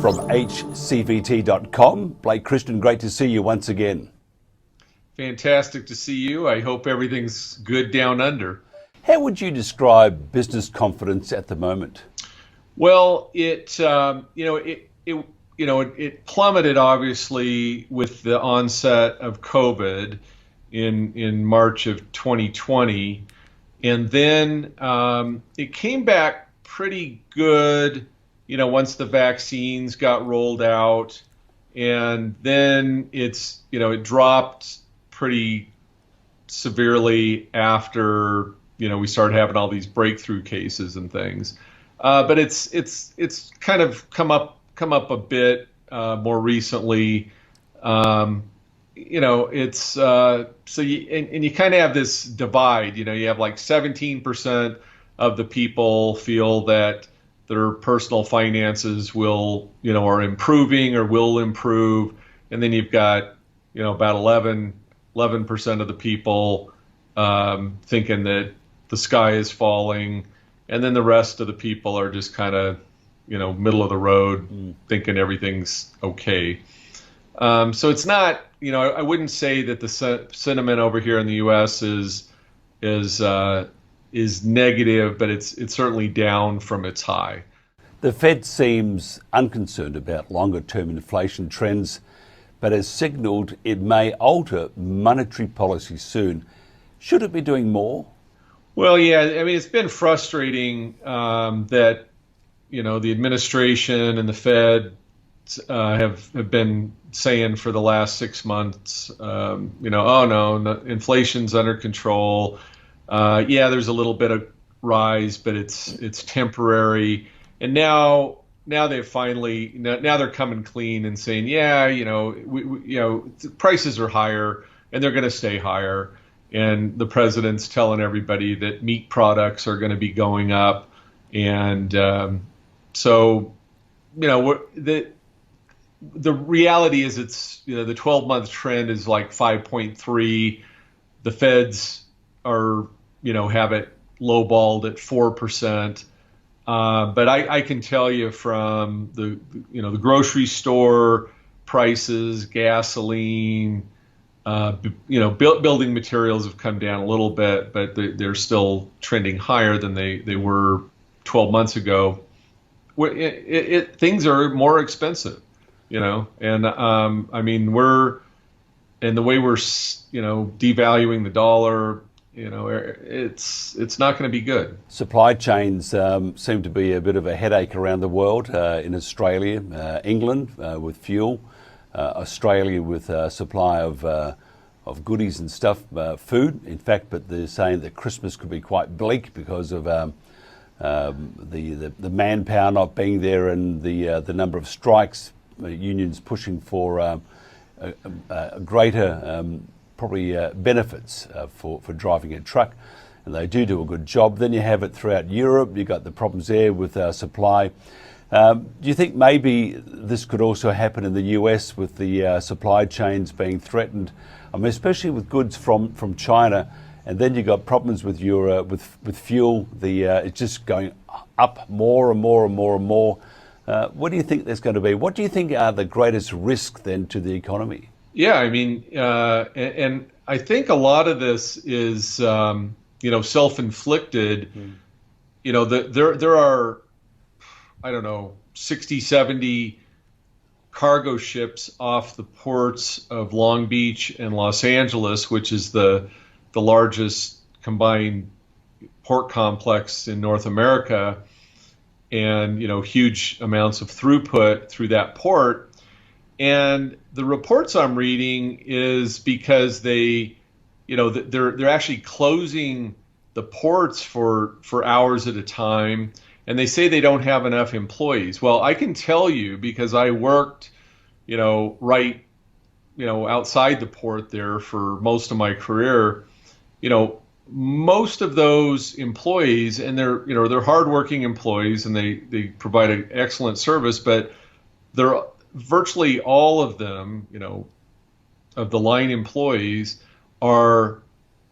from HCVT.com. Blake Christian, great to see you once again. Fantastic to see you. I hope everything's good down under. How would you describe business confidence at the moment? Well, it plummeted obviously with the onset of COVID in March of 2020, and then it came back pretty good, once the vaccines got rolled out, and then it dropped pretty severely after we started having all these breakthrough cases and things. But it's kind of come up a bit more recently. It's so you kind of have this divide. You have like 17% of the people feel that their personal finances will are improving or will improve, and then you've got about 11% of the people thinking that the sky is falling, and then the rest of the people are just kind of middle of the road, thinking everything's okay. So it's not, I wouldn't say that the sentiment over here in the U.S. is negative, but it's certainly down from its high. The Fed seems unconcerned about longer-term inflation trends, but has signalled it may alter monetary policy soon. Should it be doing more? Well, yeah, I mean, it's been frustrating that the administration and the Fed have been saying for the last 6 months, oh no, inflation's under control. Yeah, there's a little bit of rise, but it's temporary. And now they've finally now they're coming clean and saying, yeah, prices are higher and they're going to stay higher. And the president's telling everybody that meat products are going to be going up, and so the reality is it's the 12-month trend is like 5.3. The Feds are have it lowballed at 4%. But I can tell you from the grocery store prices, gasoline, building materials have come down a little bit, but they're still trending higher than they were 12 months ago. Things are more expensive, and I mean and the way we're devaluing the dollar, it's not going to be good. Supply chains seem to be a bit of a headache around the world. In Australia, England with fuel, Australia with supply of goodies and stuff, food. In fact, but they're saying that Christmas could be quite bleak because of the manpower not being there and the number of strikes. Unions pushing for a greater probably benefits for driving a truck, and they do a good job. Then you have it throughout Europe. You've got the problems there with supply. Do you think maybe this could also happen in the US with the supply chains being threatened? I mean, especially with goods from China, and then you got problems with your with fuel. It's just going up more and more and more and more. What do you think there's going to be? What do you think are the greatest risk then to the economy? Yeah, I mean, and I think a lot of this is self-inflicted. There are, I don't know, 60, 70 cargo ships off the ports of Long Beach and Los Angeles, which is the largest combined port complex in North America, and huge amounts of throughput through that port. And the reports I'm reading is because they're actually closing the ports for hours at a time, and they say they don't have enough employees. Well, I can tell you, because I worked right outside the port there for most of my career. Most of those employees, and they're hardworking employees, and they provide an excellent service, but they're virtually all of them, of the line employees are,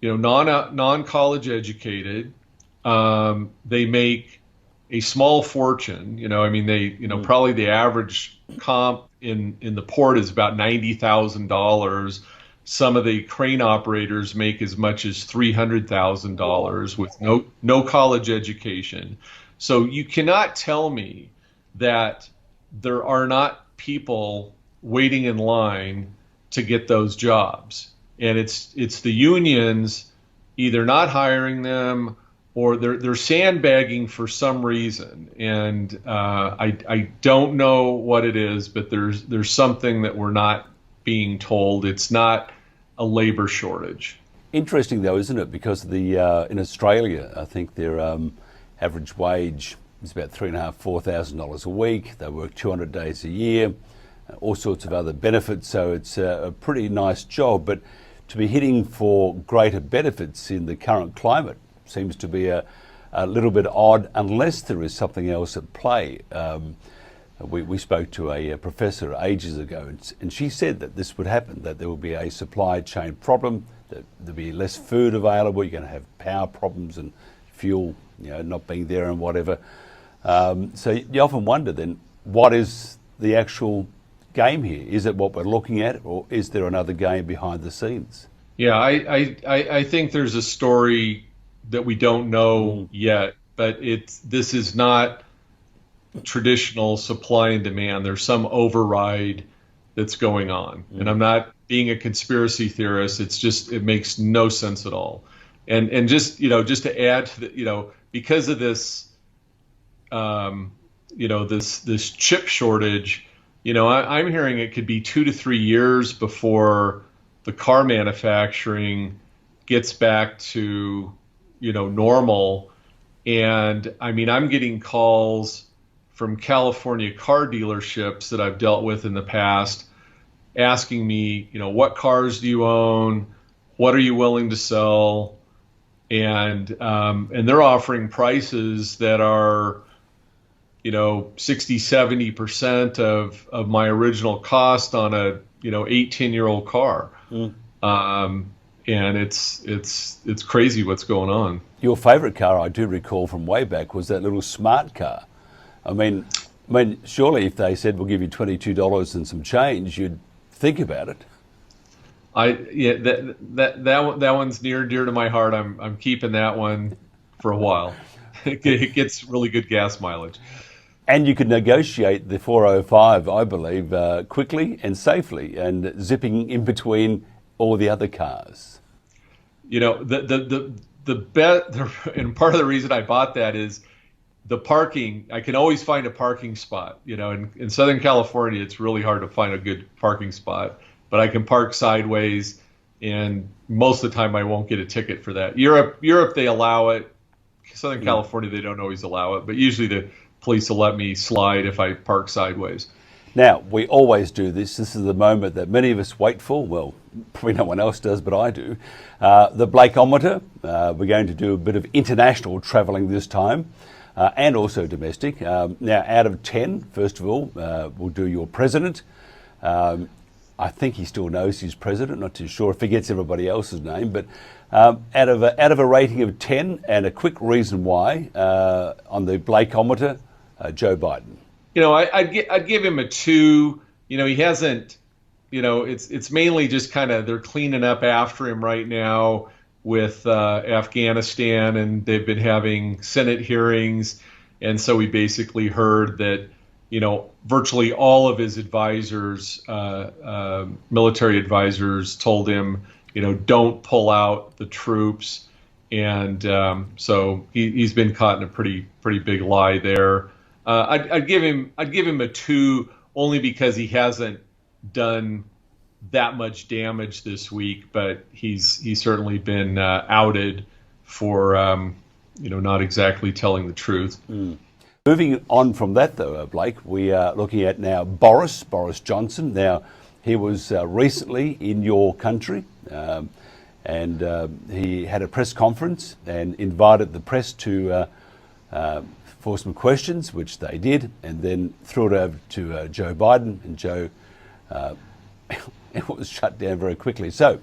non-college educated. They make, a small fortune. I mean, probably the average comp in the port is about $90,000. Some of the crane operators make as much as $300,000 with no college education. So you cannot tell me that there are not people waiting in line to get those jobs. And it's the unions either not hiring them or they're sandbagging for some reason. And I don't know what it is, but there's something that we're not being told. It's not a labor shortage. Interesting though, isn't it? Because in Australia, I think their average wage is about $3,500–4,000 a week. They work 200 days a year, all sorts of other benefits. So it's a pretty nice job. But to be hitting for greater benefits in the current climate seems to be a little bit odd, unless there is something else at play. We spoke to a professor ages ago, and she said that this would happen, that there will be a supply chain problem, that there'll be less food available, you're going to have power problems and fuel not being there and whatever. So you often wonder then, what is the actual game here? Is it what we're looking at, or is there another game behind the scenes? Yeah, I think there's a story that we don't know yet, but this is not traditional supply and demand. There's some override that's going on. And I'm not being a conspiracy theorist. It makes no sense at all. And just to add to the, because of this, this chip shortage, I'm hearing it could be 2 to 3 years before the car manufacturing gets back to, normal. And I mean, I'm getting calls from California car dealerships that I've dealt with in the past asking me, what cars do you own? What are you willing to sell? And they're offering prices that are, 60–70% of my original cost on a 18-year-old car. And it's crazy what's going on. Your favorite car, I do recall from way back, was that little smart car. I mean, surely if they said we'll give you $22 and some change, you'd think about it. That one's near and dear to my heart. I'm keeping that one for a while. It gets really good gas mileage. And you could negotiate the 405, I believe, quickly and safely, and zipping in between all the other cars. The bet, and part of the reason I bought that is the parking. I can always find a parking spot. In Southern California, it's really hard to find a good parking spot, but I can park sideways, and most of the time I won't get a ticket for that. Europe, they allow it. Southern California, they don't always allow it, but usually the police will let me slide if I park sideways. Now, we always do this. This is the moment that many of us wait for. Well, probably no one else does, but I do. The Blakeometer. We're going to do a bit of international travelling this time, and also domestic. Now, out of 10, first of all, we'll do your president. I think he still knows he's president. Not too sure if he gets everybody else's name, but out of a rating of 10, and a quick reason why on the Blakeometer, Joe Biden. I'd give him a 2. He hasn't. It's mainly just kind of they're cleaning up after him right now with Afghanistan, and they've been having Senate hearings, and so we basically heard that virtually all of his advisors, military advisors, told him don't pull out the troops, and so he's been caught in a pretty big lie there. I'd give him a 2 only because he hasn't done that much damage this week, but he's certainly been outed for not exactly telling the truth. Moving on from that though, Blake, we are looking at now Boris Johnson. Now, he was recently in your country, and he had a press conference and invited the press to for some questions, which they did, and then threw it over to Joe Biden, and Joe it was shut down very quickly. So,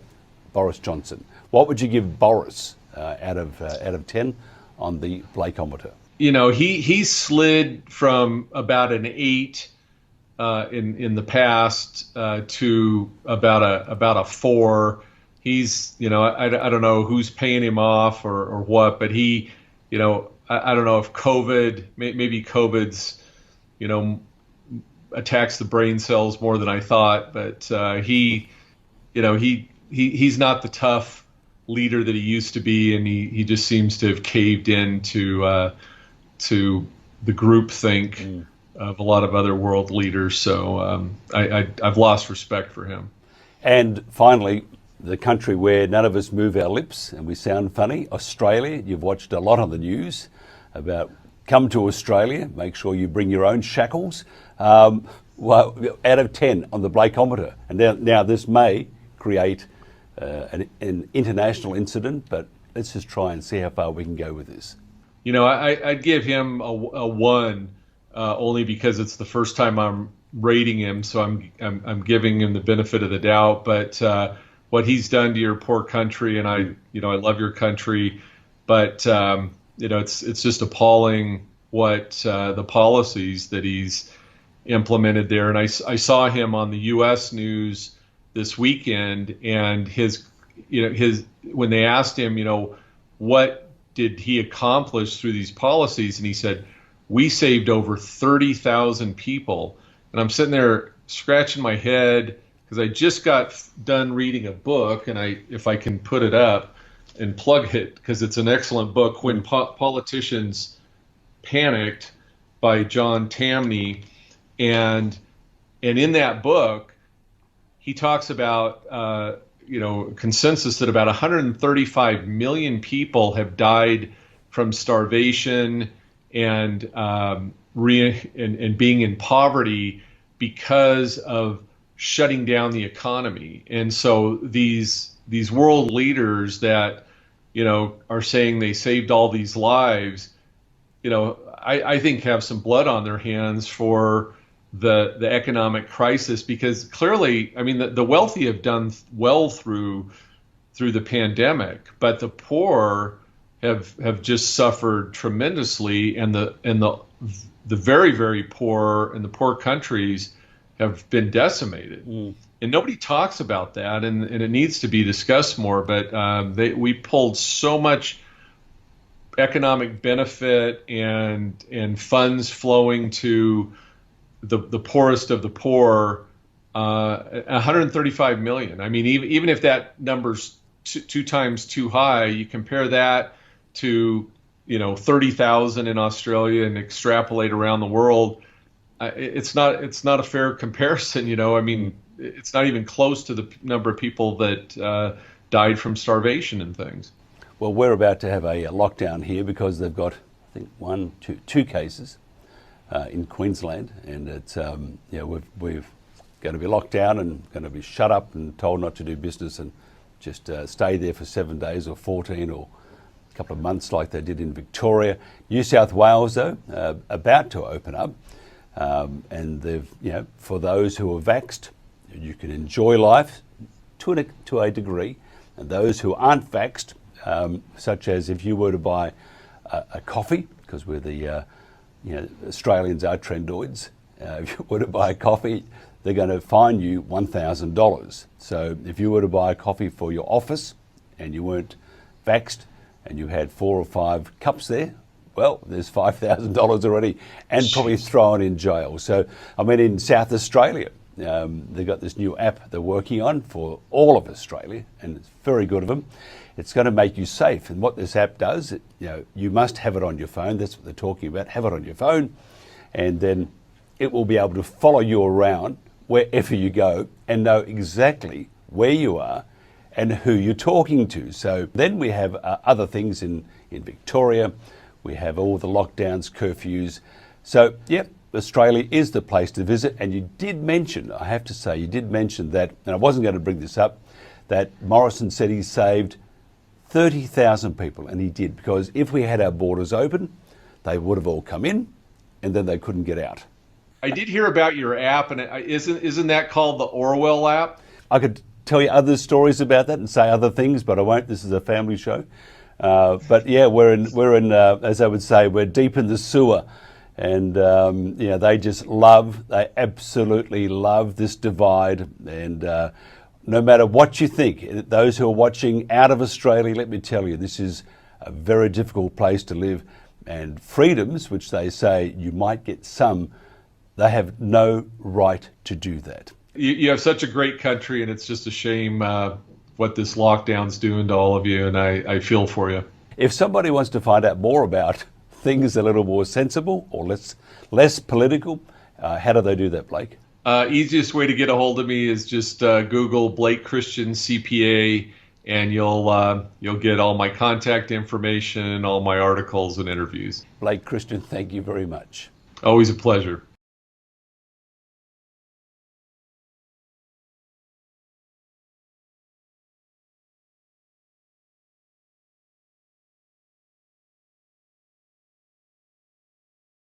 Boris Johnson, what would you give Boris out of 10 on the Blakeometer? he slid from about an 8 in the past to about a 4. He's, I don't know who's paying him off or what, but I don't know if maybe COVID's, attacks the brain cells more than I thought, but he's not the tough leader that he used to be, and he just seems to have caved in to the groupthink of a lot of other world leaders. So I've lost respect for him. And finally, the country where none of us move our lips and we sound funny, Australia. You've watched a lot on the news about come to Australia, make sure you bring your own shackles. Well, out of 10 on the Blakeometer. And now this may create an international incident, but let's just try and see how far we can go with this. I'd give him a 1, only because it's the first time I'm rating him, so I'm giving him the benefit of the doubt. But what he's done to your poor country, and I love your country, but it's just appalling what the policies that he's implemented there. And I saw him on the U.S. news this weekend, and when they asked him, what did he accomplish through these policies, and he said, we saved over 30,000 people. And I'm sitting there scratching my head because I just got done reading a book, and if I can put it up and plug it, because it's an excellent book, When Politicians Panicked by John Tamney. And in that book, he talks about, consensus that about 135 million people have died from starvation and being in poverty because of shutting down the economy. And so these world leaders that are saying they saved all these lives, I think have some blood on their hands for the economic crisis, because clearly, I mean, the wealthy have done well through the pandemic, but the poor have just suffered tremendously, and the very, very poor and the poor countries have been decimated. And nobody talks about that, and it needs to be discussed more. But we pulled so much economic benefit and funds flowing to the poorest of the poor, 135 million. I mean, even if that number's two times too high, you compare that to 30,000 in Australia and extrapolate around the world. It's not a fair comparison. I mean, it's not even close to the number of people that died from starvation and things. Well, we're about to have a lockdown here because they've got, I think, two cases in Queensland, and it's we've going to be locked down and going to be shut up and told not to do business and just stay there for 7 days or 14 or a couple of months like they did in Victoria. New South Wales, though, about to open up, and they've for those who are vaxxed, you can enjoy life to a degree, and those who aren't vaxxed, such as if you were to buy a coffee, because we're the Australians are trendoids. If you were to buy a coffee, they're going to fine you $1,000. So if you were to buy a coffee for your office and you weren't vaxxed and you had 4 or 5 cups there, well, there's $5,000 already, and probably thrown in jail. So, I mean, in South Australia, they've got this new app they're working on for all of Australia, and it's very good of them. It's going to make you safe. And what this app does, you must have it on your phone. That's what they're talking about. Have it on your phone, and then it will be able to follow you around wherever you go and know exactly where you are and who you're talking to. So then we have other things in Victoria. We have all the lockdowns, curfews. So, Australia is the place to visit. And you did mention, I have to say, you did mention that, and I wasn't going to bring this up, that Morrison said he saved 30,000 people, and he did, because if we had our borders open, they would have all come in, and then they couldn't get out. I did hear about your app, and isn't that called the Orwell app? I could tell you other stories about that and say other things, but I won't. This is a family show. But yeah, we're in as I would say, we're deep in the sewer, and they absolutely love this divide, and no matter what you think, those who are watching out of Australia, let me tell you, this is a very difficult place to live, and freedoms, which they say you might get some, they have no right to do that. You have such a great country, and it's just a shame what this lockdown's doing to all of you, and I feel for you. If somebody wants to find out more about things a little more sensible or less political, how do they do that, Blake? Easiest way to get a hold of me is just Google Blake Christian CPA, and you'll get all my contact information, all my articles and interviews. Blake Christian, thank you very much. Always a pleasure.